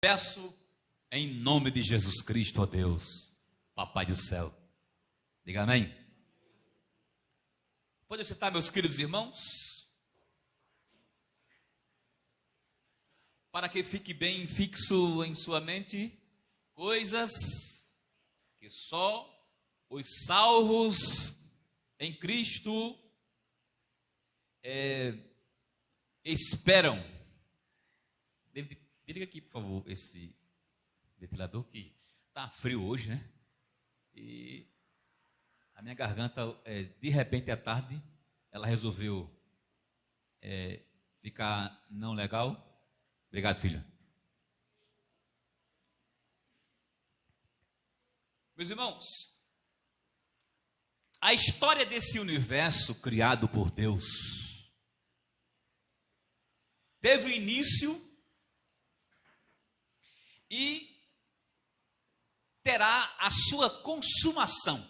Peço em nome de Jesus Cristo, ó Deus, Papai do céu. Diga amém. Pode sentar, meus queridos irmãos, para que fique bem fixo em sua mente coisas que só os salvos em Cristo esperam. Liga aqui, por favor, esse ventilador que está frio hoje, né? E a minha garganta, de repente à tarde, ela resolveu ficar não legal. Obrigado, filho. Meus irmãos, a história desse universo criado por Deus teve início e terá a sua consumação.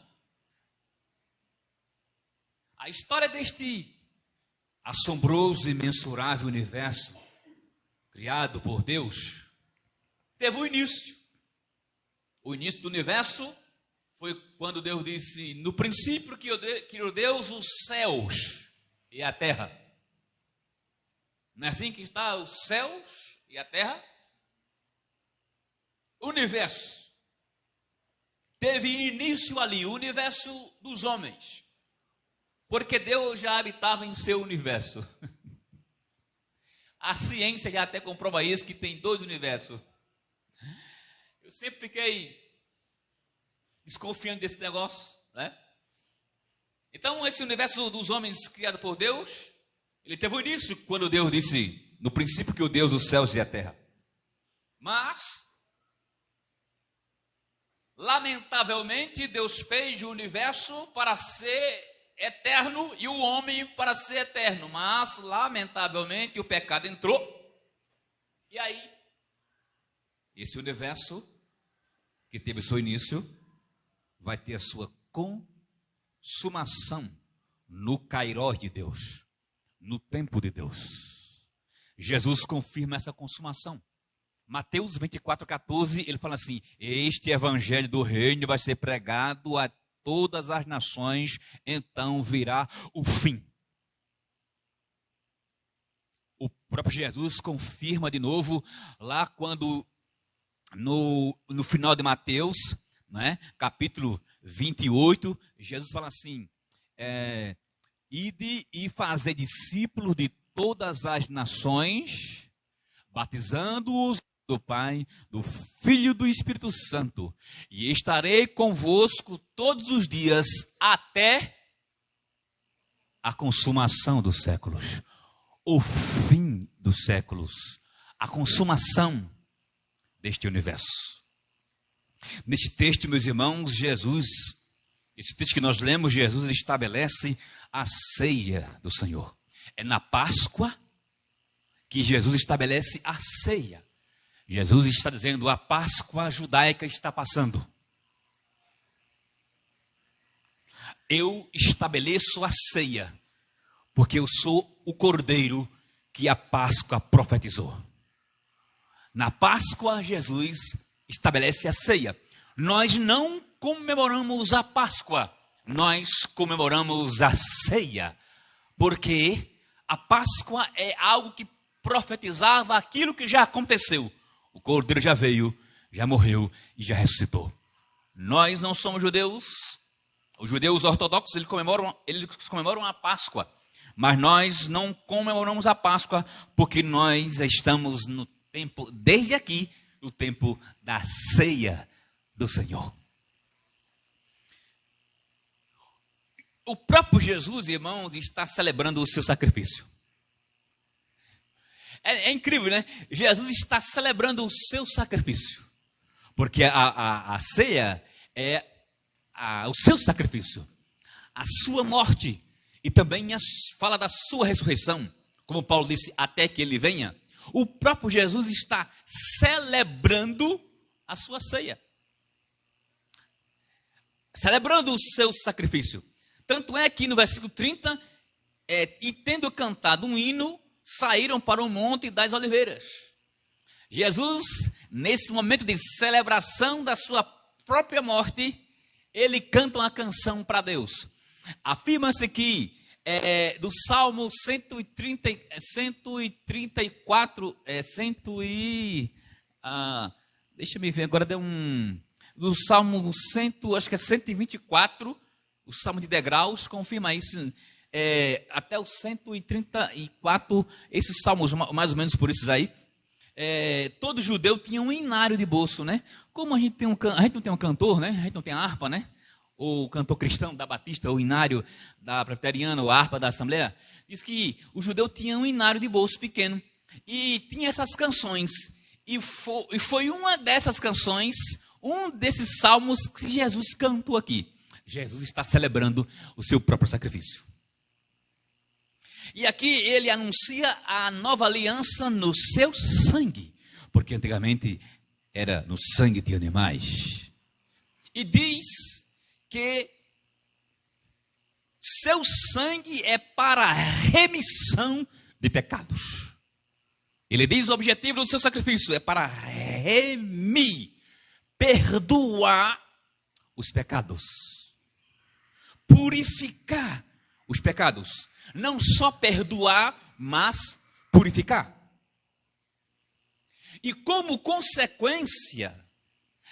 A história deste assombroso e imensurável universo criado por Deus teve um início. O início do universo foi quando Deus disse: no princípio criou Deus os céus e a terra. Não é assim que está os céus e a terra? O universo teve início ali, o universo dos homens, porque Deus já habitava em seu universo. A ciência já até comprova isso, que tem dois universos. Eu sempre fiquei desconfiando desse negócio, né? Então, esse universo dos homens criado por Deus, ele teve o início quando Deus disse: no princípio criou Deus os céus e a terra. Mas lamentavelmente, Deus fez o universo para ser eterno e o homem para ser eterno. Mas, lamentavelmente, o pecado entrou. E aí, esse universo, que teve seu início, vai ter a sua consumação no kairós de Deus, no tempo de Deus. Jesus confirma essa consumação. Mateus 24:14, ele fala assim: este evangelho do reino vai ser pregado a todas as nações, então virá o fim. O próprio Jesus confirma de novo, lá quando, no final de Mateus, né, capítulo 28, Jesus fala assim: ide e fazei discípulos de todas as nações, batizando-os do Pai, do Filho e do Espírito Santo, e estarei convosco todos os dias até a consumação dos séculos, o fim dos séculos, a consumação deste universo. Neste texto, meus irmãos, esse texto que nós lemos, Jesus estabelece a ceia do Senhor. É na Páscoa que Jesus estabelece a ceia. Jesus está dizendo: a Páscoa judaica está passando. Eu estabeleço a ceia, porque eu sou o cordeiro que a Páscoa profetizou. Na Páscoa, Jesus estabelece a ceia. Nós não comemoramos a Páscoa, nós comemoramos a ceia, porque a Páscoa é algo que profetizava aquilo que já aconteceu. O cordeiro já veio, já morreu e já ressuscitou. Nós não somos judeus. Os judeus ortodoxos, eles comemoram a Páscoa. Mas nós não comemoramos a Páscoa, porque nós estamos no tempo, desde aqui, no tempo da ceia do Senhor. O próprio Jesus, irmãos, está celebrando o seu sacrifício. É incrível, né? Jesus está celebrando o seu sacrifício, porque a ceia é o seu sacrifício, a sua morte, e também fala da sua ressurreição, como Paulo disse, até que ele venha. O próprio Jesus está celebrando a sua ceia, celebrando o seu sacrifício. Tanto é que no versículo 30, e tendo cantado um hino, saíram para o Monte das Oliveiras. Jesus nesse momento de celebração da sua própria morte, ele canta uma canção para Deus. Afirma-se que do Salmo 134, deixa eu ver, agora deu do Salmo 100, acho que é 124, o Salmo de degraus, confirma isso, até o 134, esses salmos, mais ou menos por esses aí, todo judeu tinha um inário de bolso, né? Como a gente não tem um cantor, né? A gente não tem a harpa, né? O cantor cristão da Batista, o inário da Presbiteriana, ou a harpa da Assembleia, diz que o judeu tinha um inário de bolso pequeno e tinha essas canções. E foi uma dessas canções, um desses salmos que Jesus cantou aqui. Jesus está celebrando o seu próprio sacrifício. E aqui ele anuncia a nova aliança no seu sangue, porque antigamente era no sangue de animais. E diz que seu sangue é para a remissão de pecados. Ele diz o objetivo do seu sacrifício é para remir, perdoar os pecados, purificar os pecados. Não só perdoar, mas purificar. E como consequência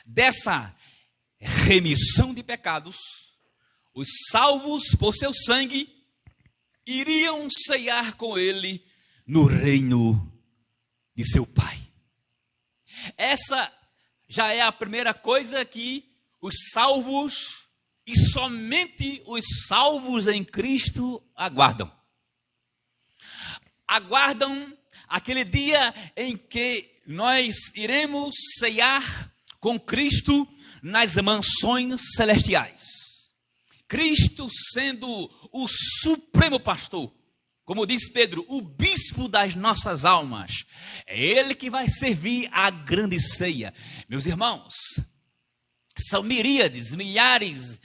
dessa remissão de pecados, os salvos por seu sangue iriam ceiar com ele no reino de seu Pai. Essa já é a primeira coisa que os salvos, e somente os salvos em Cristo, aguardam. Aguardam aquele dia em que nós iremos ceiar com Cristo nas mansões celestiais. Cristo sendo o supremo pastor, como diz Pedro, o bispo das nossas almas. É ele que vai servir a grande ceia. Meus irmãos, são miríades, milhares.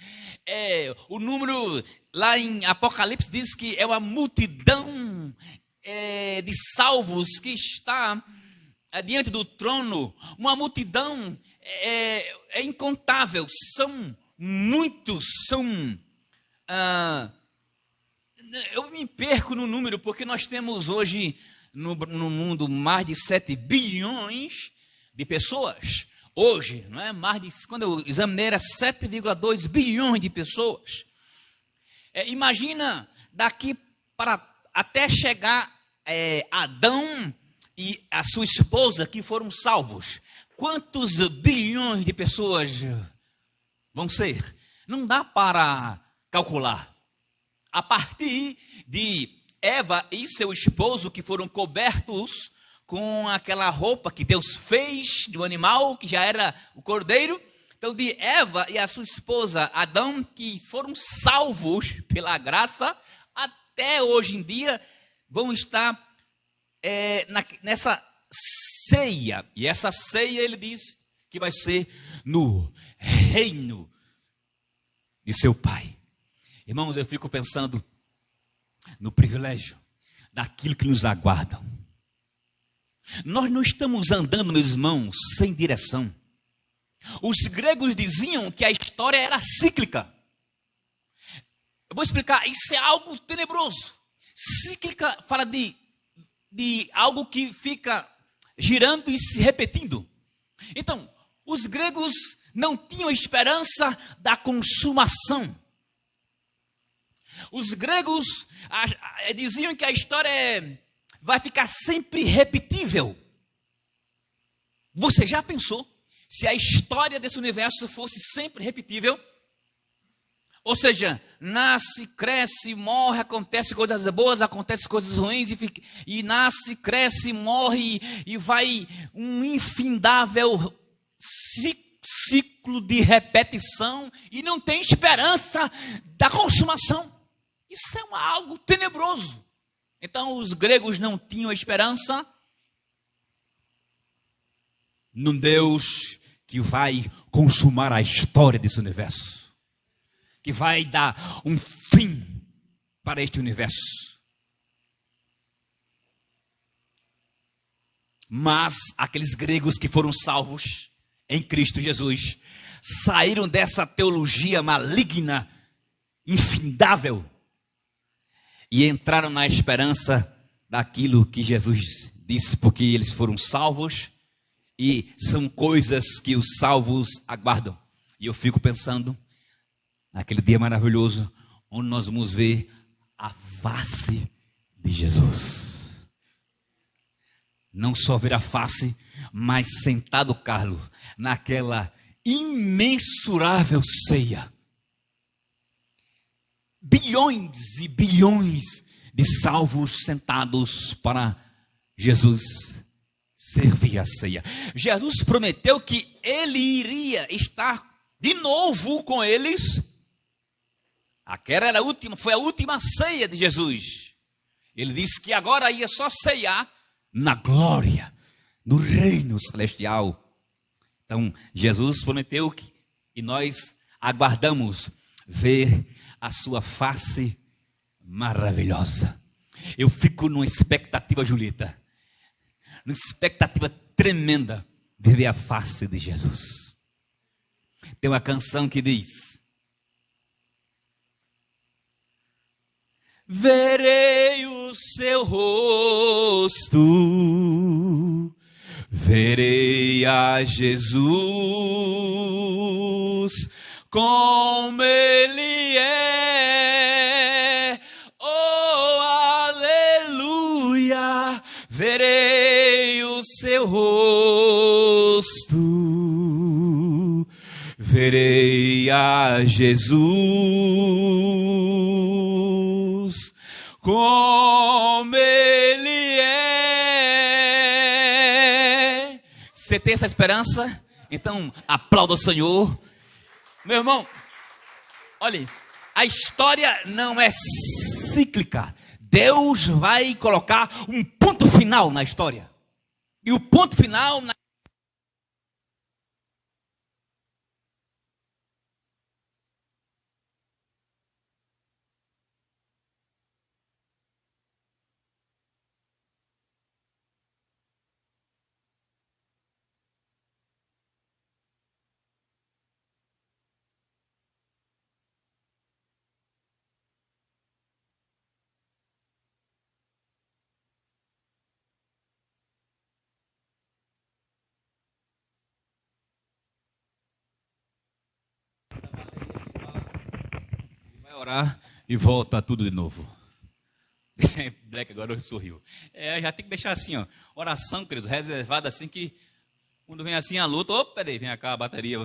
O número lá em Apocalipse diz que é uma multidão de salvos que está diante do trono. Uma multidão incontável. São muitos, eu me perco no número, porque nós temos hoje no mundo mais de 7 bilhões de pessoas. Hoje, não é? Quando eu examinei, era 7,2 bilhões de pessoas. Imagina daqui para até chegar Adão e a sua esposa que foram salvos. Quantos bilhões de pessoas vão ser? Não dá para calcular. A partir de Eva e seu esposo, que foram cobertos com aquela roupa que Deus fez do animal, que já era o cordeiro. Então, de Eva e a sua esposa Adão, que foram salvos pela graça, até hoje em dia, vão estar nessa ceia. E essa ceia, ele diz, que vai ser no reino de seu Pai. Irmãos, eu fico pensando no privilégio daquilo que nos aguardam. Nós não estamos andando, meus irmãos, sem direção. Os gregos diziam que a história era cíclica. Eu vou explicar, isso é algo tenebroso. Cíclica fala de algo que fica girando e se repetindo. Então, os gregos não tinham esperança da consumação. Os gregos diziam que a história vai ficar sempre repetível. Você já pensou se a história desse universo fosse sempre repetível? Ou seja, nasce, cresce, morre, acontece coisas boas, acontece coisas ruins, e nasce, cresce, morre, e vai um infindável ciclo de repetição, e não tem esperança da consumação. Isso é algo tenebroso. Então, os gregos não tinham esperança num Deus que vai consumar a história desse universo, que vai dar um fim para este universo. Mas aqueles gregos que foram salvos em Cristo Jesus saíram dessa teologia maligna, infindável, e entraram na esperança daquilo que Jesus disse, porque eles foram salvos e são coisas que os salvos aguardam. E eu fico pensando naquele dia maravilhoso onde nós vamos ver a face de Jesus. Não só ver a face, mas sentado, Carlos, naquela imensurável ceia. Bilhões e bilhões de salvos sentados para Jesus servir a ceia. Jesus prometeu que ele iria estar de novo com eles. Aquela era foi a última ceia de Jesus. Ele disse que agora ia só ceiar na glória, no reino celestial. Então, Jesus prometeu que, e nós aguardamos ver a sua face maravilhosa. Eu fico numa expectativa, Julieta, numa expectativa tremenda de ver a face de Jesus. Tem uma canção que diz: verei o seu rosto, verei a Jesus como ele é. Oh, aleluia! Verei o seu rosto, verei a Jesus como ele é. Você tem essa esperança? Então aplauda o Senhor. Meu irmão, olha, a história não é cíclica. Deus vai colocar um ponto final na história. E o ponto final vai orar e volta tudo de novo. Black agora sorriu. Já tem que deixar assim, ó. Oração, queridos, reservada assim que quando vem assim a luta, opa, peraí, vem cá a bateria,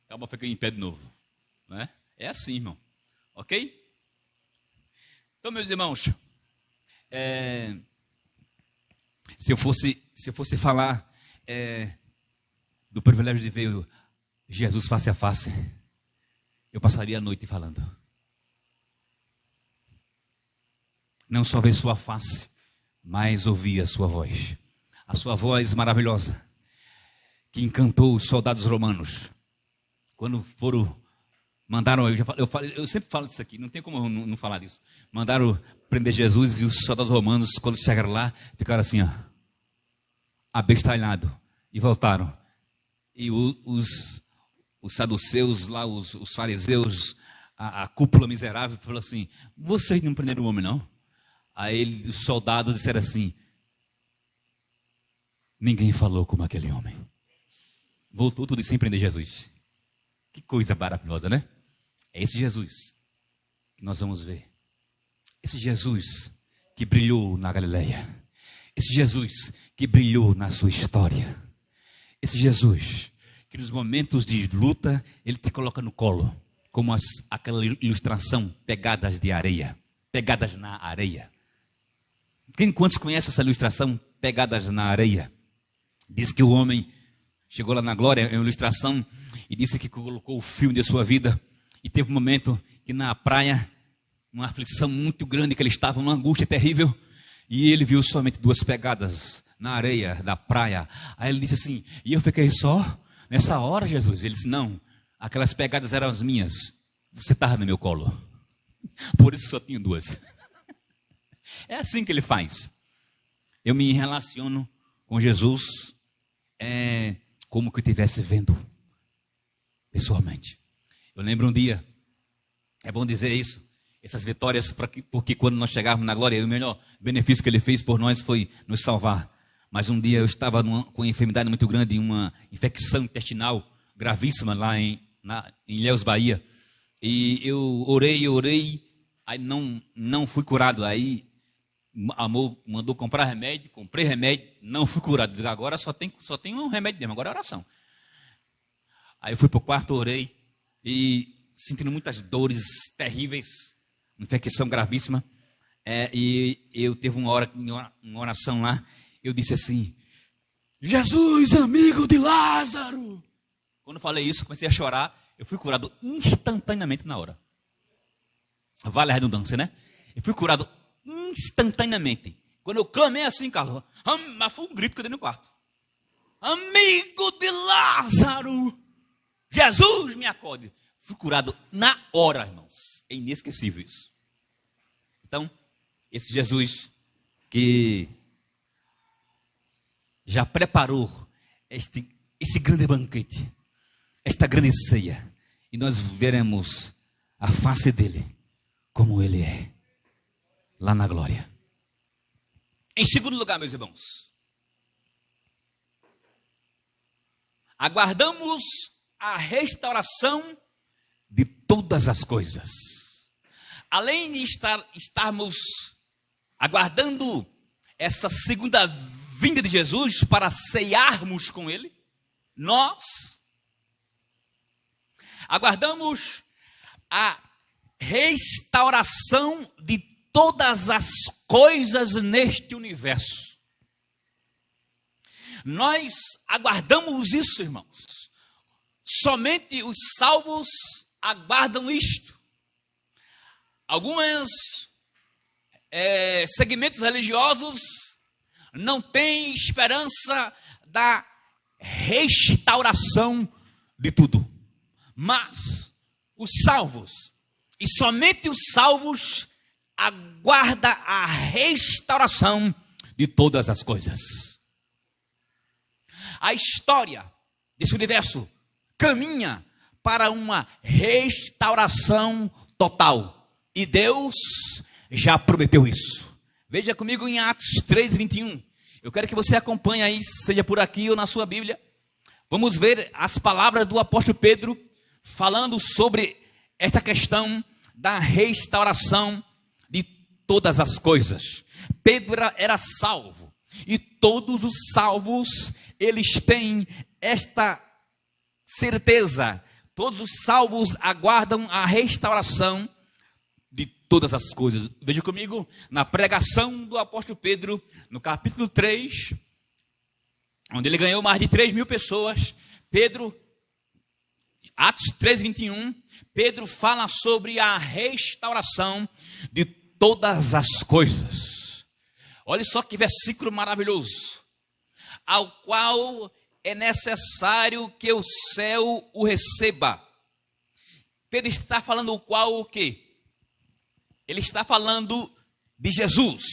acaba ficando em pé de novo. Né? É assim, irmão. Ok? Então, meus irmãos, se eu fosse falar do privilégio de ver Jesus face a face, eu passaria a noite falando. Não só ver sua face, mas ouvir a sua voz. A sua voz maravilhosa, que encantou os soldados romanos. Quando mandaram, eu sempre falo disso aqui, não tem como eu não falar disso. Mandaram prender Jesus e os soldados romanos, quando chegaram lá, ficaram assim, ó, abestalhados, e voltaram. E os saduceus lá, os fariseus, a cúpula miserável, falou assim: vocês não prenderam o homem, não? Aí os soldados disseram assim: ninguém falou como aquele homem. Voltou tudo sem prender Jesus. Que coisa maravilhosa, né? É esse Jesus que nós vamos ver. Esse Jesus que brilhou na Galileia. Esse Jesus que brilhou na sua história. Esse Jesus que nos momentos de luta, ele te coloca no colo, como aquela ilustração, pegadas de areia, pegadas na areia. Quantos conhecem essa ilustração, pegadas na areia? Diz que o homem chegou lá na glória, é uma ilustração, e disse que colocou o fio de sua vida, e teve um momento que na praia, uma aflição muito grande, que ele estava, uma angústia terrível, e ele viu somente 2 pegadas na areia da praia. Aí ele disse assim: e eu fiquei só nessa hora, Jesus? Ele disse: não, aquelas pegadas eram as minhas, você estava no meu colo, por isso só tinha 2. É assim que ele faz. Eu me relaciono com Jesus é como que eu estivesse vendo pessoalmente. Eu lembro um dia, é bom dizer isso, essas vitórias, porque quando nós chegarmos na glória, o melhor benefício que ele fez por nós foi nos salvar. Mas um dia eu estava com uma enfermidade muito grande, uma infecção intestinal gravíssima lá em Ilhéus, Bahia. E eu orei, aí não fui curado. Aí amor mandou comprar remédio, comprei remédio, não fui curado. Agora só tem um remédio mesmo, agora é oração. Aí eu fui para o quarto, orei, e sentindo muitas dores terríveis, infecção gravíssima. E eu teve uma oração lá, eu disse assim: Jesus, amigo de Lázaro. Quando eu falei isso, comecei a chorar, eu fui curado instantaneamente na hora. Vale a redundância, né? Eu fui curado instantaneamente. Quando eu clamei assim, Carlos, mas foi um grito que eu dei no quarto. Amigo de Lázaro, Jesus me acode. Fui curado na hora, irmãos. É inesquecível isso. Então, esse Jesus que já preparou esse grande banquete, esta grande ceia, e nós veremos a face dele como ele é, lá na glória. Em segundo lugar, meus irmãos, aguardamos a restauração de todas as coisas. Além de estarmos aguardando essa segunda vinda de Jesus para ceiarmos com ele, nós aguardamos a restauração de todas as coisas neste universo. Nós aguardamos isso, irmãos. Somente os salvos aguardam isto. Alguns segmentos religiosos não têm esperança da restauração de tudo. Mas os salvos, e somente os salvos, aguardam a restauração de todas as coisas. A história desse universo caminha para uma restauração total. E Deus já prometeu isso. Veja comigo em Atos 3:21. Eu quero que você acompanhe aí, seja por aqui ou na sua Bíblia. Vamos ver as palavras do apóstolo Pedro falando sobre esta questão da restauração de todas as coisas. Pedro era salvo, e todos os salvos, eles têm esta certeza. Todos os salvos aguardam a restauração de todas as coisas. Veja comigo na pregação do apóstolo Pedro, no capítulo 3, onde ele ganhou mais de 3.000 pessoas. Pedro, Atos 3:21, Pedro fala sobre a restauração de todas as coisas. Olha só que versículo maravilhoso. Ao qual é necessário que o céu o receba. Pedro está falando o qual o quê? Ele está falando de Jesus,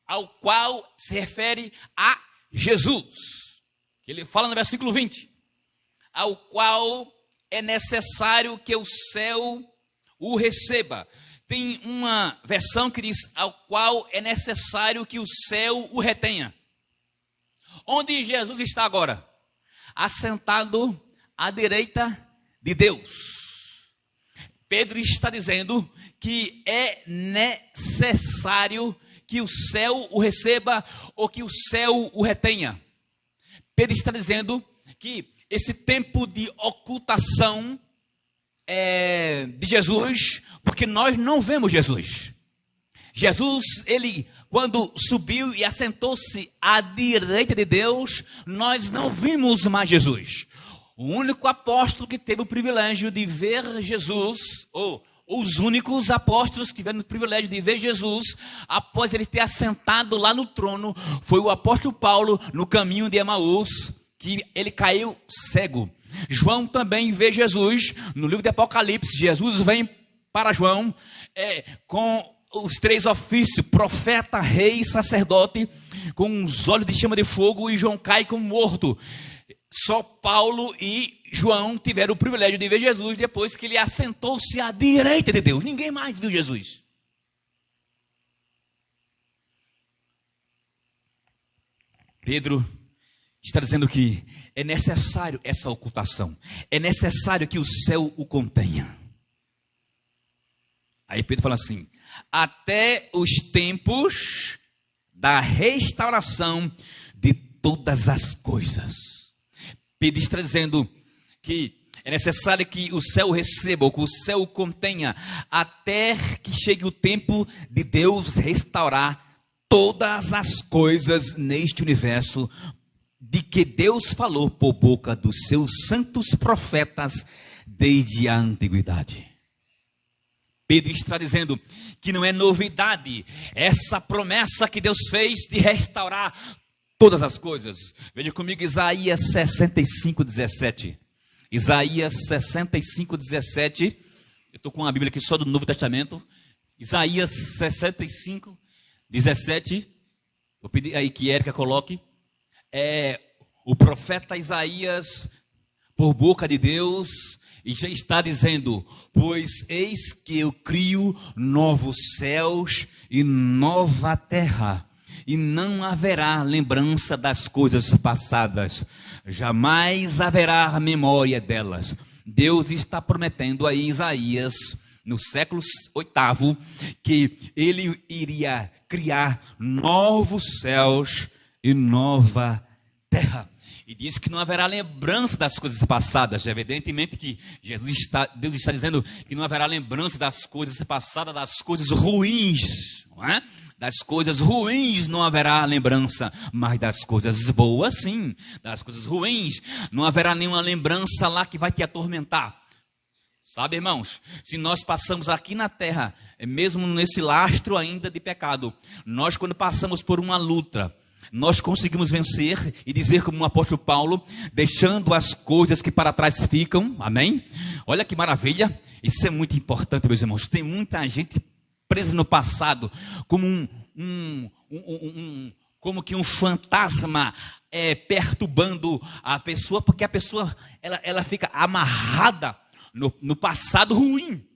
ao qual se refere a Jesus. Ele fala no versículo 20. Ao qual é necessário que o céu o receba. Tem uma versão que diz, ao qual é necessário que o céu o retenha. Onde Jesus está agora? Assentado à direita de Deus. Pedro está dizendo que é necessário que o céu o receba ou que o céu o retenha. Pedro está dizendo que esse tempo de ocultação de Jesus, porque nós não vemos Jesus. Jesus, ele, quando subiu e assentou-se à direita de Deus, nós não vimos mais Jesus. O único apóstolo que teve o privilégio de ver Jesus, ou os únicos apóstolos que tiveram o privilégio de ver Jesus, após ele ter assentado lá no trono, foi o apóstolo Paulo, no caminho de Emaús, que ele caiu cego. João também vê Jesus no livro de Apocalipse. Jesus vem para João com os 3 ofícios, profeta, rei e sacerdote. com os olhos de chama de fogo e João cai como morto. Só Paulo e João tiveram o privilégio de ver Jesus depois que ele assentou-se à direita de Deus. Ninguém mais viu Jesus. Pedro está dizendo que é necessário essa ocultação. É necessário que o céu o contenha. Aí Pedro fala assim: até os tempos da restauração de todas as coisas. Pedro está dizendo que é necessário que o céu receba, ou que o céu o contenha, até que chegue o tempo de Deus restaurar todas as coisas neste universo, de que Deus falou por boca dos seus santos profetas desde a antiguidade. Pedro está dizendo que não é novidade essa promessa que Deus fez de restaurar todas as coisas. Veja comigo Isaías 65:17. Isaías 65:17. Eu estou com a Bíblia aqui só do Novo Testamento. Isaías 65:17. Vou pedir aí que Érica coloque. O profeta Isaías, por boca de Deus, e já está dizendo: pois eis que eu crio novos céus e nova terra, e não haverá lembrança das coisas passadas, jamais haverá memória delas. Deus está prometendo a Isaías, no século VIII, que ele iria criar novos céus e nova terra. E diz que não haverá lembrança das coisas passadas. Evidentemente que Deus está dizendo que não haverá lembrança das coisas passadas, das coisas ruins, não é? Das coisas ruins não haverá lembrança, mas das coisas boas sim. Das coisas ruins não haverá nenhuma lembrança lá que vai te atormentar. Sabe, irmãos, se nós passamos aqui na terra, mesmo nesse lastro ainda de pecado, nós quando passamos por uma luta, nós conseguimos vencer e dizer como o apóstolo Paulo, deixando as coisas que para trás ficam, amém? Olha que maravilha, isso é muito importante, meus irmãos. Tem muita gente presa no passado, como como que um fantasma perturbando a pessoa, porque a pessoa ela fica amarrada no passado ruim.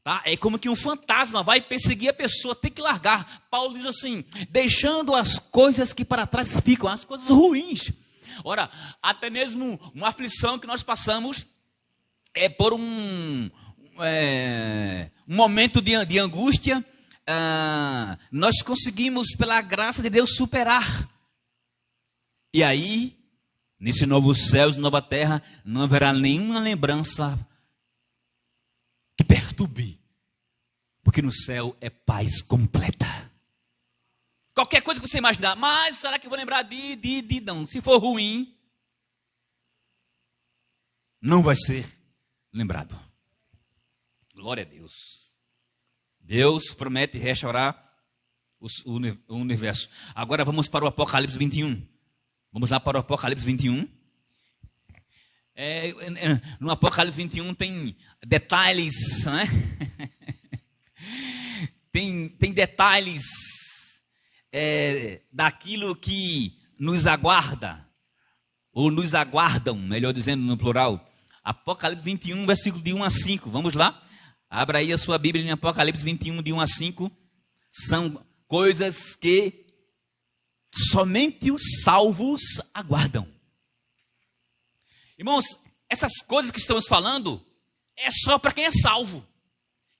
Tá? É como que um fantasma vai perseguir a pessoa, tem que largar. Paulo diz assim: deixando as coisas que para trás ficam, as coisas ruins. Ora, até mesmo uma aflição que nós passamos por um momento de angústia, nós conseguimos, pela graça de Deus, superar. E aí, nesse novo céu e nova terra, não haverá nenhuma lembrança que perturbe, porque no céu é paz completa. Qualquer coisa que você imaginar, mas será que eu vou lembrar não? Se for ruim, não vai ser lembrado. Glória a Deus. Deus promete restaurar o universo. Agora vamos para o Apocalipse 21. Vamos lá para o Apocalipse 21. No Apocalipse 21 tem detalhes, né? tem detalhes daquilo que nos aguarda, ou nos aguardam, melhor dizendo no plural. Apocalipse 21, versículo de 1 a 5, vamos lá? Abra aí a sua Bíblia em Apocalipse 21, de 1 a 5. São coisas que somente os salvos aguardam. Irmãos, essas coisas que estamos falando é só para quem é salvo.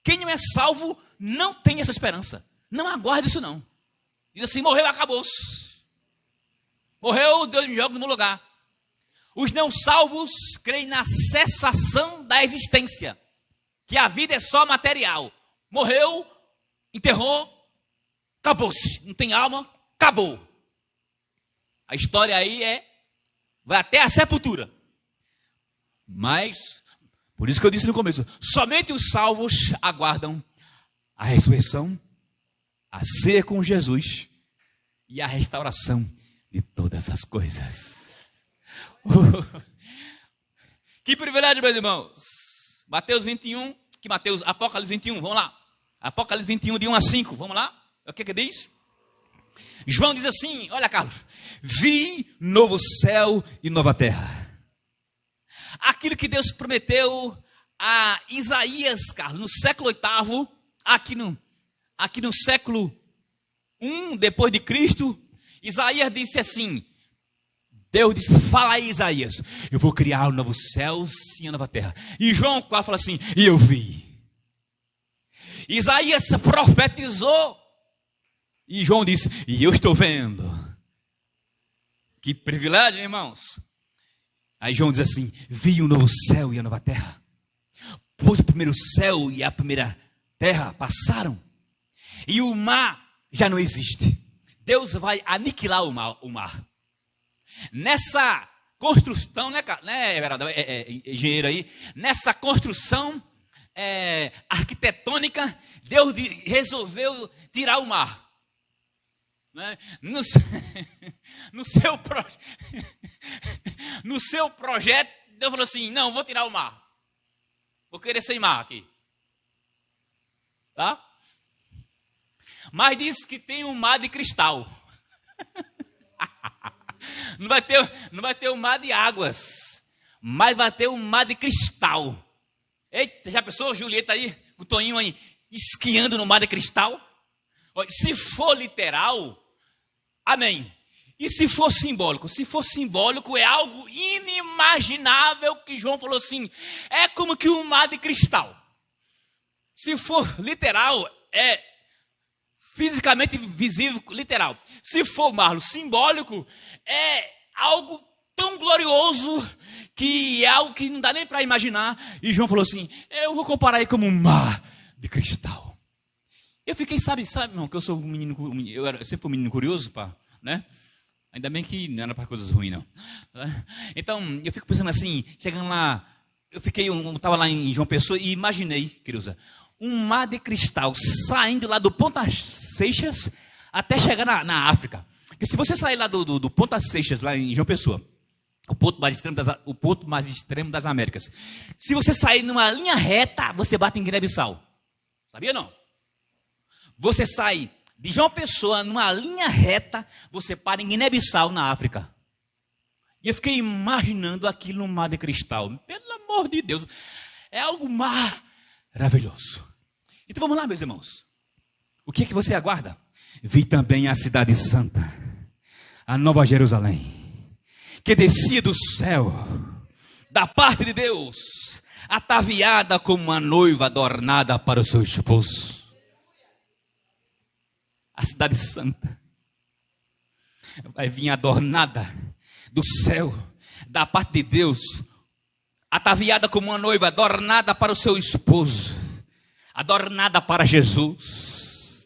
Quem não é salvo não tem essa esperança. Não aguarde isso não. Diz assim: morreu, acabou-se. Morreu, Deus me joga no lugar. Os não salvos creem na cessação da existência, que a vida é só material. Morreu, enterrou, acabou-se. Não tem alma, acabou. A história aí vai até a sepultura. Mas, por isso que eu disse no começo, somente os salvos aguardam a ressurreição, a ceia com Jesus e a restauração de todas as coisas. Que privilégio, meus irmãos. Apocalipse 21, vamos lá. Apocalipse 21, de 1 a 5, vamos lá. O que diz? João diz assim, olha Carlos, vi novo céu e nova terra. Aquilo que Deus prometeu a Isaías, Carlos, no século VIII, aqui no século I depois de Cristo, Isaías disse assim, Deus disse, fala aí Isaías, eu vou criar um novo céu e uma nova terra. E João fala assim, e eu vi. Isaías profetizou, e João disse, e eu estou vendo. Que privilégio, irmãos. Aí João diz assim, vi o novo céu e a nova terra. Pois o primeiro céu e a primeira terra passaram, e o mar já não existe. Deus vai aniquilar o mar. Nessa construção, né, engenheiro aí, nessa construção arquitetônica, Deus resolveu tirar o mar. Né? No seu projeto, Deus falou assim, não, vou tirar o mar. Vou querer sem mar aqui. Tá? Mas diz que tem um mar de cristal. Não vai ter um mar de águas, mas vai ter um mar de cristal. Eita, já pensou, Julieta aí, o Toninho aí, esquiando no mar de cristal? Se for literal, amém. E se for simbólico? Se for simbólico, é algo inimaginável que João falou assim, é como que um mar de cristal. Se for literal, é fisicamente visível, literal. Se for, Marlos, simbólico, é algo tão glorioso que é algo que não dá nem para imaginar. E João falou assim, eu vou comparar aí como um mar de cristal. Eu fiquei, sabe, irmão, que eu sou um menino, eu sempre fui um menino curioso, pá, né? Ainda bem que não era para coisas ruins, não. Então, eu fico pensando assim, chegando lá, eu estava lá em João Pessoa e imaginei, queridos, um mar de cristal saindo lá do Ponta Seixas até chegar na África. Porque se você sair lá do Ponta Seixas, lá em João Pessoa, o ponto mais extremo das Américas, se você sair numa linha reta, você bate em Guiné-Bissau. Sabia não? Você sai de João Pessoa numa linha reta, você para em Guiné-Bissau, na África. E eu fiquei imaginando aquilo no mar de cristal. Pelo amor de Deus, é algo maravilhoso. Então vamos lá, meus irmãos. O que é que você aguarda? Vi também a cidade santa, a Nova Jerusalém, que descia do céu, da parte de Deus, ataviada como uma noiva adornada para o seu esposo. A cidade santa vai vir adornada do céu, da parte de Deus, ataviada como uma noiva, adornada para o seu esposo, adornada para Jesus.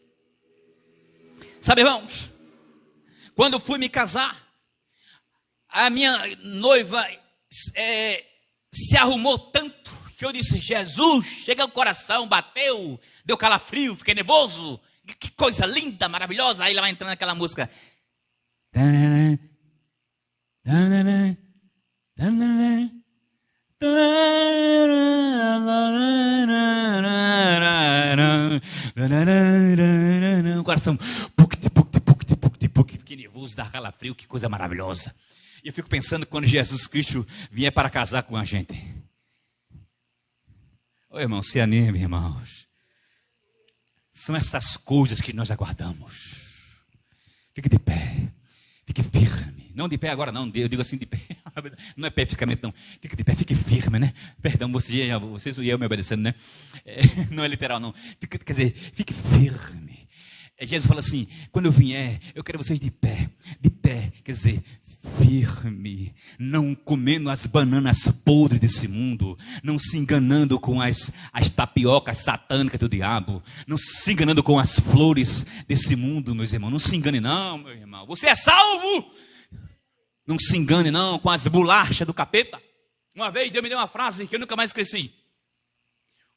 Sabe, irmãos, quando eu fui me casar, a minha noiva se arrumou tanto que eu disse, Jesus, chega o coração, bateu, deu calafrio, fiquei nervoso. Que coisa linda, maravilhosa. Aí ela vai entrando naquela música. O coração. Fiquei nervoso, dá calafrio, que coisa maravilhosa. E eu fico pensando quando Jesus Cristo vier para casar com a gente. Ô irmão, se anime, irmãos. São essas coisas que nós aguardamos. Fique de pé. Fique firme. Não de pé agora não. Eu digo assim de pé. Não é pé fisicamente não. Fique de pé, fique firme, né? Perdão, vocês e eu me obedecendo, né? Não é literal não. Quer dizer, fique firme. Jesus fala assim, quando eu vier, eu quero vocês de pé. De pé, quer dizer, firme, não comendo as bananas podres desse mundo, não se enganando com as tapiocas satânicas do diabo, não se enganando com as flores desse mundo, meus irmãos. Não se engane não, meu irmão. Você é salvo. Não se engane não com as bolachas do capeta. Uma vez Deus me deu uma frase que eu nunca mais esqueci.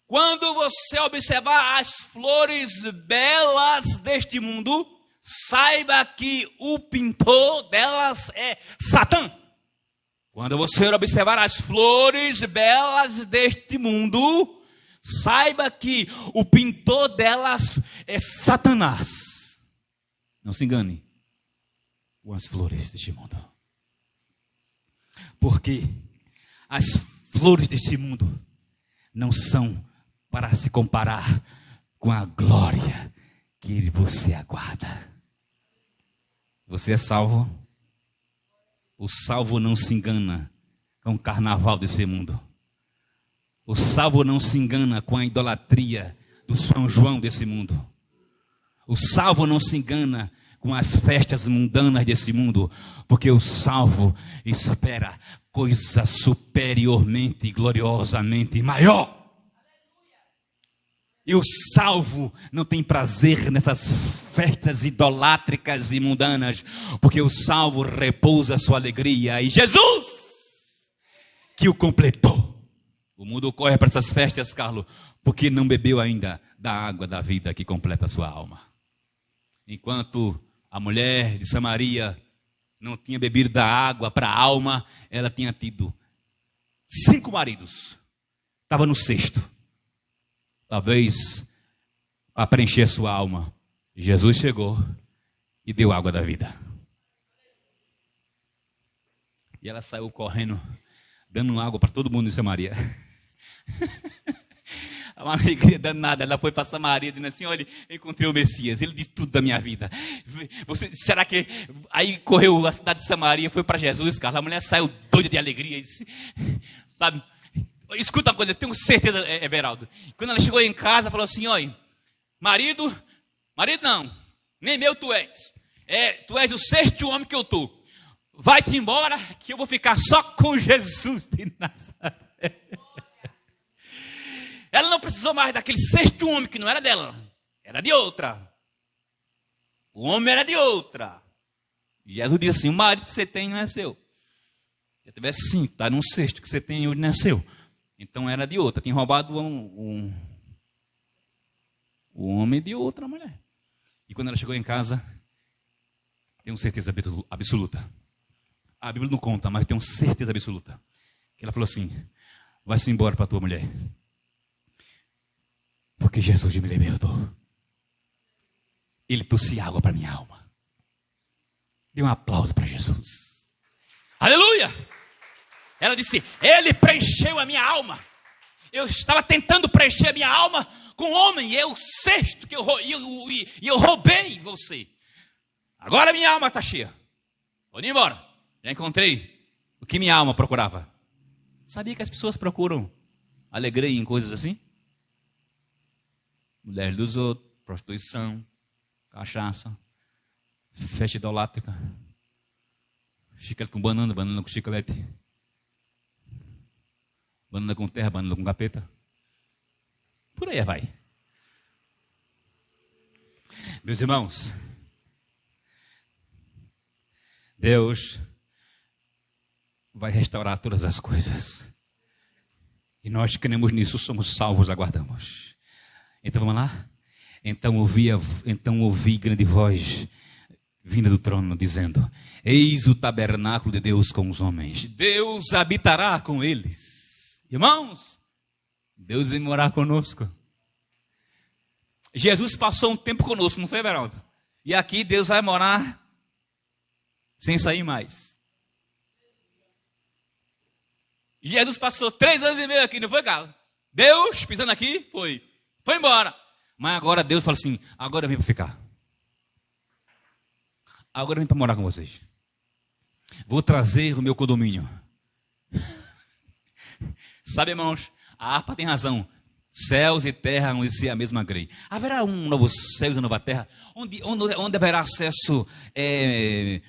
Quando você observar as flores belas deste mundo, saiba que o pintor delas é Satã. Quando você observar as flores belas deste mundo, saiba que o pintor delas é Satanás. Não se engane com as flores deste mundo. Porque as flores deste mundo não são para se comparar com a glória que você aguarda. Você é salvo? O salvo não se engana com o carnaval desse mundo. O salvo não se engana com a idolatria do São João desse mundo. O salvo não se engana com as festas mundanas desse mundo, porque o salvo espera coisa superiormente e gloriosamente maior. E o salvo não tem prazer nessas festas idolátricas e mundanas, porque o salvo repousa sua alegria em Jesus, que o completou. O mundo corre para essas festas, Carlos, porque não bebeu ainda da água da vida que completa a sua alma. Enquanto a mulher de Samaria não tinha bebido da água para a alma, ela tinha tido 5 maridos. Estava no 6º. Talvez para preencher a sua alma. Jesus chegou e deu água da vida. E ela saiu correndo, dando água para todo mundo em Samaria. Uma alegria danada. Ela foi para Samaria dizendo assim: olha, eu encontrei o Messias, ele disse tudo da minha vida. Será que... Aí correu a cidade de Samaria, foi para Jesus, cara. A mulher saiu doida de alegria e disse, sabe, escuta uma coisa, eu tenho certeza, Everaldo. Quando ela chegou em casa, falou assim: olha, marido não, nem meu tu és. Tu és o 6º homem que eu estou. Vai-te embora, que eu vou ficar só com Jesus de Nazaré. Ela não precisou mais daquele 6º homem que não era dela, era de outra. O homem era de outra. E Jesus disse assim: o marido que você tem não é seu. Se tivesse 5, está num 6º que você tem hoje não é seu. Então era de outra, tinha roubado o homem de outra mulher. E quando ela chegou em casa, tenho certeza absoluta. A Bíblia não conta, mas tenho certeza absoluta. Que ela falou assim: vai-se embora para a tua mulher. Porque Jesus me libertou. Ele trouxe água para minha alma. Dê um aplauso para Jesus. Aleluia! Ela disse: ele preencheu a minha alma. Eu estava tentando preencher a minha alma com homem. E é o 6º que eu roubei você. Agora minha alma está cheia. Vou embora. Já encontrei o que minha alma procurava. Sabia que as pessoas procuram alegria em coisas assim? Mulher dos outros, prostituição, cachaça, festa idolátrica, chiclete com banana, banana com chiclete, banana com terra, banana com capeta. Por aí vai. Meus irmãos, Deus vai restaurar todas as coisas. E nós que cremos nisso, somos salvos, aguardamos. Então vamos lá? Então ouvi grande voz vinda do trono, dizendo: eis o tabernáculo de Deus com os homens. Deus habitará com eles. Irmãos, Deus vem morar conosco. Jesus passou um tempo conosco, não foi, Everaldo? E aqui Deus vai morar sem sair mais. Jesus passou 3 anos e meio aqui, não foi, Carlos? Deus pisando aqui, foi embora. Mas agora Deus fala assim: agora eu vim para ficar. Agora eu vim para morar com vocês. Vou trazer o meu condomínio. Sabe, irmãos, a harpa tem razão. Céus e terra vão ser a mesma grei. Haverá um novo céu e uma nova terra, onde haverá acesso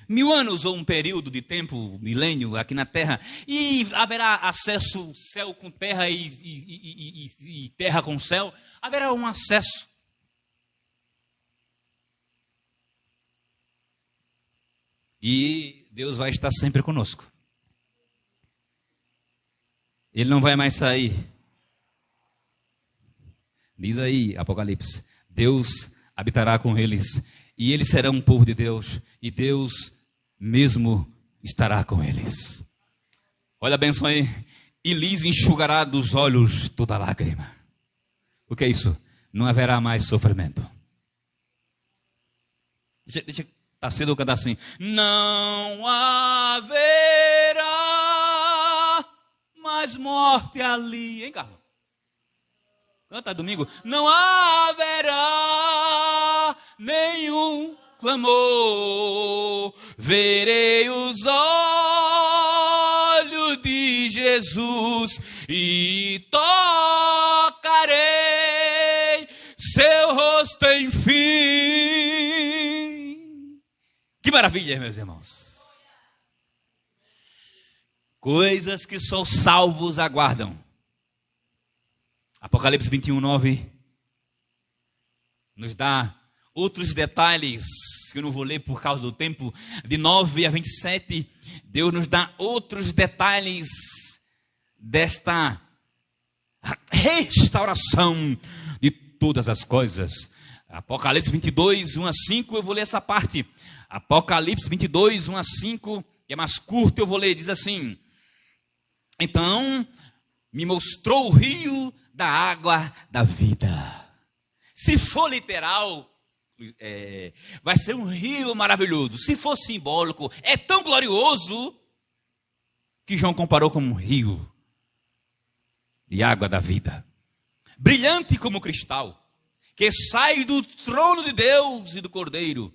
1000 anos ou um período de tempo, milênio aqui na terra, e haverá acesso céu com terra e terra com céu. Haverá um acesso. E Deus vai estar sempre conosco. Ele não vai mais sair. Diz aí, Apocalipse: Deus habitará com eles, e eles serão um povo de Deus, e Deus mesmo estará com eles. Olha a bênção aí: e lhes enxugará dos olhos toda lágrima. O que é isso? Não haverá mais sofrimento. Deixa Tarsila canta assim: não haverá mais morte ali. Hein, Carlos? Canta domingo. Não haverá nenhum clamor. Verei os olhos de Jesus e tocarei seu rosto enfim. Que maravilha, meus irmãos. Coisas que só salvos aguardam. Apocalipse 21, 9 nos dá outros detalhes, que eu não vou ler por causa do tempo. De 9 a 27, Deus nos dá outros detalhes desta restauração de todas as coisas. Apocalipse 22, 1 a 5, eu vou ler essa parte. Apocalipse 22, 1 a 5, que é mais curto, eu vou ler, diz assim: então me mostrou o rio da água da vida. Se for literal, vai ser um rio maravilhoso. Se for simbólico, é tão glorioso que João comparou com um rio de água da vida, brilhante como cristal, que sai do trono de Deus e do Cordeiro.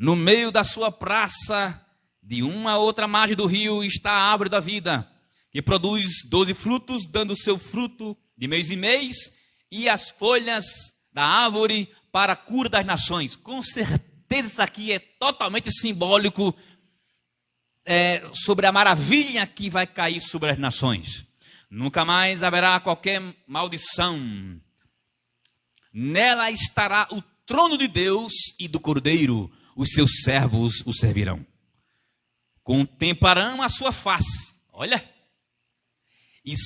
No meio da sua praça, de uma a outra margem do rio, está a árvore da vida, que produz 12 frutos, dando seu fruto de mês em mês, e as folhas da árvore para a cura das nações. Com certeza isso aqui é totalmente simbólico sobre a maravilha que vai cair sobre as nações. Nunca mais haverá qualquer maldição. Nela estará o trono de Deus e do Cordeiro. Os seus servos o servirão. Contemplarão a sua face. Olha. E em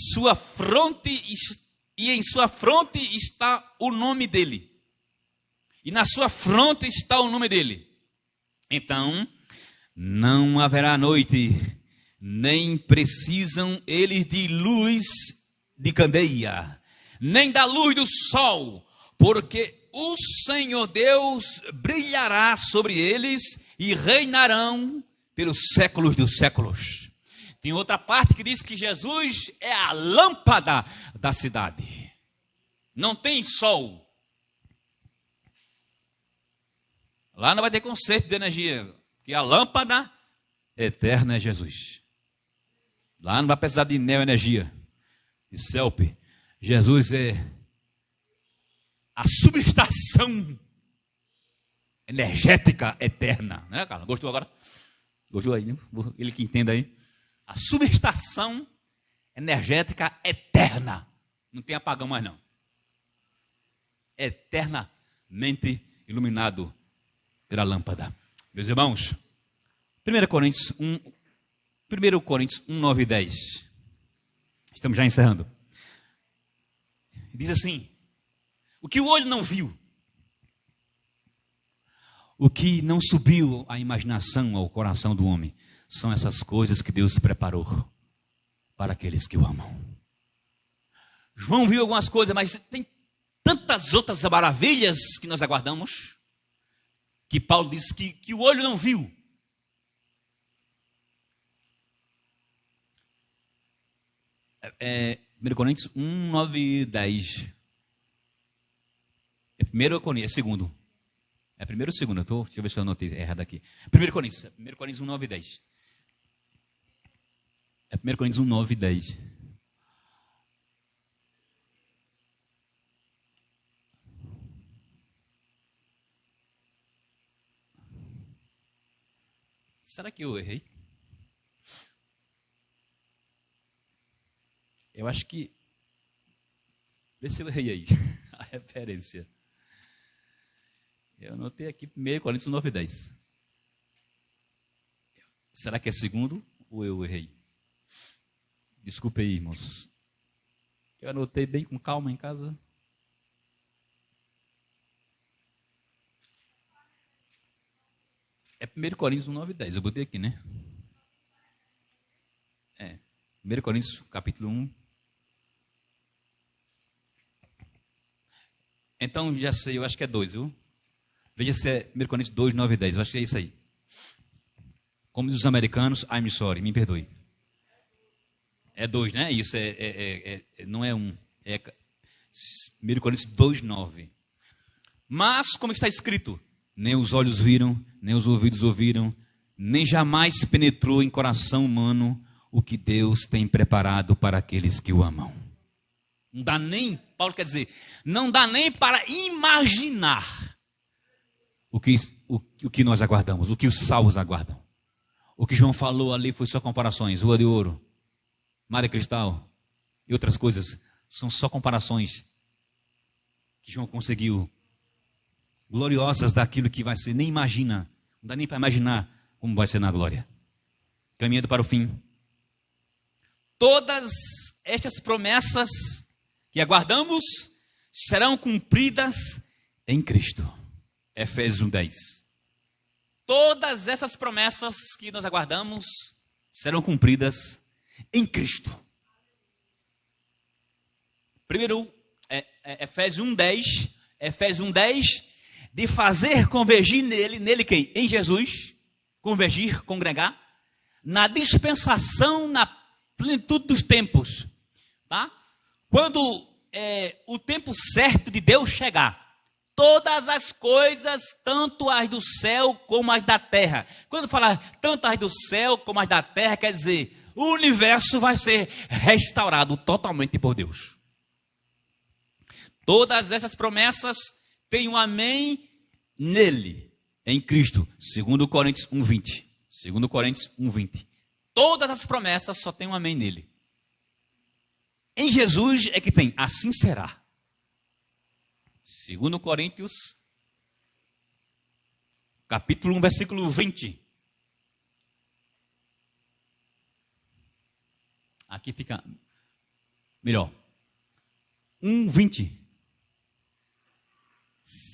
sua fronte está o nome dele. E na sua fronte está o nome dele. Então, não haverá noite, nem precisam eles de luz de candeia, nem da luz do sol, porque o Senhor Deus brilhará sobre eles e reinarão pelos séculos dos séculos. Tem outra parte que diz que Jesus é a lâmpada da cidade. Não tem sol. Lá não vai ter conceito de energia, porque a lâmpada eterna é Jesus. Lá não vai precisar de neoenergia, de CELP. Jesus é a subestação energética eterna. Né, Carla? Gostou agora? Gostou aí, né? Ele que entenda aí. A subestação energética eterna. Não tem apagão mais não. Eternamente iluminado pela lâmpada. Meus irmãos, 1 Coríntios 1, 9 e 10. Estamos já encerrando. Diz assim: o que o olho não viu, o que não subiu à imaginação, ao coração do homem, são essas coisas que Deus preparou para aqueles que o amam. João viu algumas coisas, mas tem tantas outras maravilhas que nós aguardamos, que Paulo diz que o olho não viu. É 1 Coríntios 1, 9 e 10. É 1 Coríntios, é segundo. É primeiro ou segundo? Deixa eu ver se eu anotei errado aqui. 1 Coríntios 1 9 e 10. É 1 Coríntios 1, 9 e 10. Será que eu errei? Eu acho que... Vê se eu errei aí. A referência. Eu anotei aqui 1 Coríntios 9 e 10. Será que é segundo ou eu errei? Desculpe aí, irmãos. Eu anotei bem com calma em casa. É 1 Coríntios 9 e 10. Eu botei aqui, né? 1 Coríntios, capítulo 1. Então, já sei, eu acho que é 2, viu? Veja se é 1 Coríntios 2, 9 e 10. Eu acho que é isso aí. Como diz os americanos, I'm sorry, me perdoe. É 2, né? Isso não é 1. É 1 Coríntios 2:9. Mas, como está escrito, nem os olhos viram, nem os ouvidos ouviram, nem jamais penetrou em coração humano o que Deus tem preparado para aqueles que o amam. Não dá nem, Paulo quer dizer, não dá nem para imaginar o que nós aguardamos, o que os salvos aguardam. O que João falou ali foi só comparações, Rua de Ouro, Mar de Cristal e outras coisas. São só comparações que João conseguiu, gloriosas daquilo que vai ser, nem imagina, não dá nem para imaginar como vai ser na glória. Caminhando para o fim. Todas estas promessas que aguardamos serão cumpridas em Cristo. Efésios 1:10. Todas essas promessas que nós aguardamos serão cumpridas em Cristo. Primeiro, Efésios 1:10. Efésios 1:10, de fazer convergir nele quem? Em Jesus, convergir, congregar, na dispensação, na plenitude dos tempos, tá? Quando o tempo certo de Deus chegar, todas as coisas, tanto as do céu como as da terra. Quando falar tanto as do céu como as da terra, quer dizer, o universo vai ser restaurado totalmente por Deus. Todas essas promessas têm um amém nele, em Cristo. 2 Coríntios 1:20. 2 Coríntios 1:20. Todas as promessas só têm um amém nele. Em Jesus é que tem, assim será. 2 Coríntios, capítulo 1, versículo 20. Aqui fica melhor. 1:20.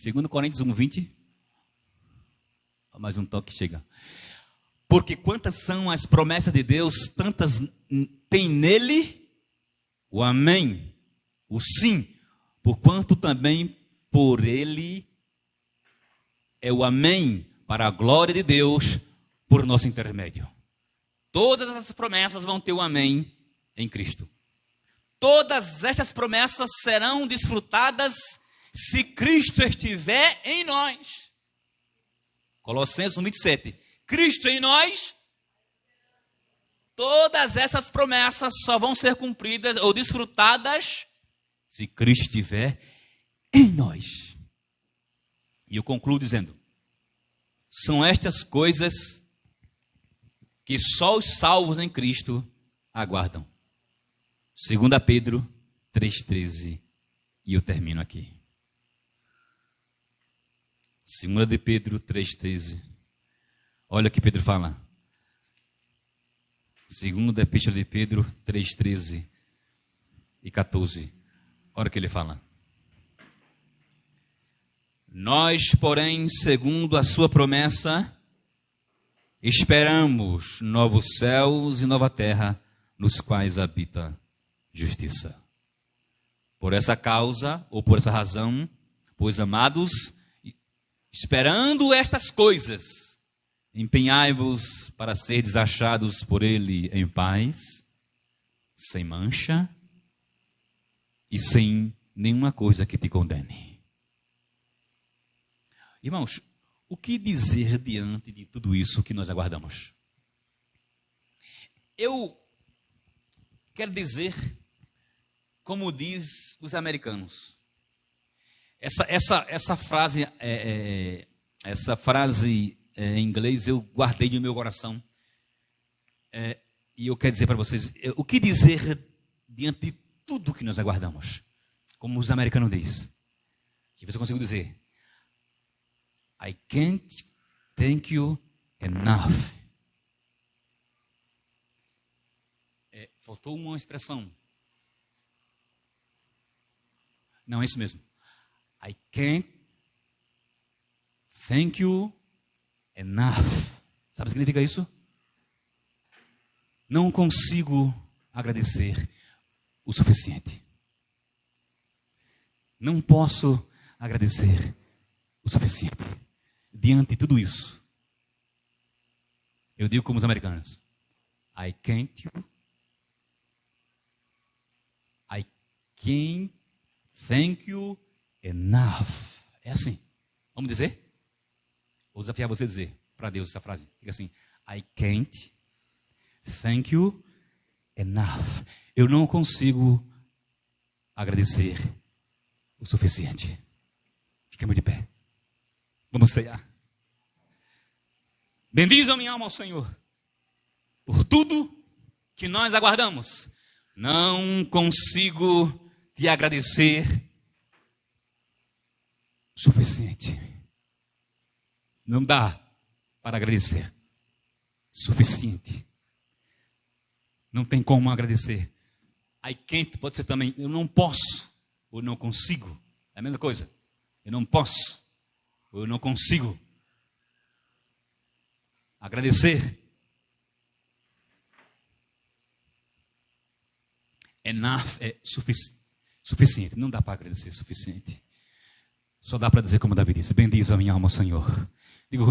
2 Coríntios 1:20. Mais um toque chega. Porque quantas são as promessas de Deus, tantas tem nele o amém, o sim, porquanto também por ele é o amém para a glória de Deus por nosso intermédio. Todas as promessas vão ter o amém em Cristo. Todas estas promessas serão desfrutadas se Cristo estiver em nós. Colossenses 1:27. Cristo em nós, todas essas promessas só vão ser cumpridas ou desfrutadas se Cristo estiver em nós. E eu concluo dizendo, são estas coisas que só os salvos em Cristo aguardam. 2 Pedro 3:13, e eu termino aqui. 2 de Pedro 3:13. Olha o que Pedro fala. 2 Epístola de Pedro 3:13 e 14. Olha o que ele fala. Nós, porém, segundo a sua promessa, esperamos novos céus e nova terra, nos quais habita justiça. Por essa causa, ou por essa razão, pois amados, esperando estas coisas, empenhai-vos para seres achados por ele em paz, sem mancha e sem nenhuma coisa que te condene. Irmãos, o que dizer diante de tudo isso que nós aguardamos? Eu quero dizer, como diz os americanos, essa frase em inglês eu guardei no meu coração, e eu quero dizer para vocês, o que dizer diante de tudo que nós aguardamos, como os americanos dizem, que você conseguiu dizer, I can't thank you enough. Faltou uma expressão. Não, é isso mesmo. I can't thank you enough. Sabe o que significa isso? Não consigo agradecer o suficiente. Não posso agradecer o suficiente. Diante de tudo isso, Eu digo como os americanos. I can't thank you enough. É assim. Vamos dizer? Vou desafiar você a dizer para Deus essa frase. Fica assim. I can't thank you enough. Eu não consigo agradecer o suficiente. Ficamos de pé. Vamos ceiar. Bendize a minha alma ao Senhor por tudo que nós aguardamos. Não consigo te agradecer o suficiente. Não dá para agradecer suficiente. Não tem como agradecer. I can't pode ser também, eu não posso, ou não consigo. É a mesma coisa. Eu não posso, ou eu não consigo agradecer. Enough é suficiente. Não dá para agradecer suficiente. Só dá para dizer como Davi disse: bendize a minha alma, Senhor. Digo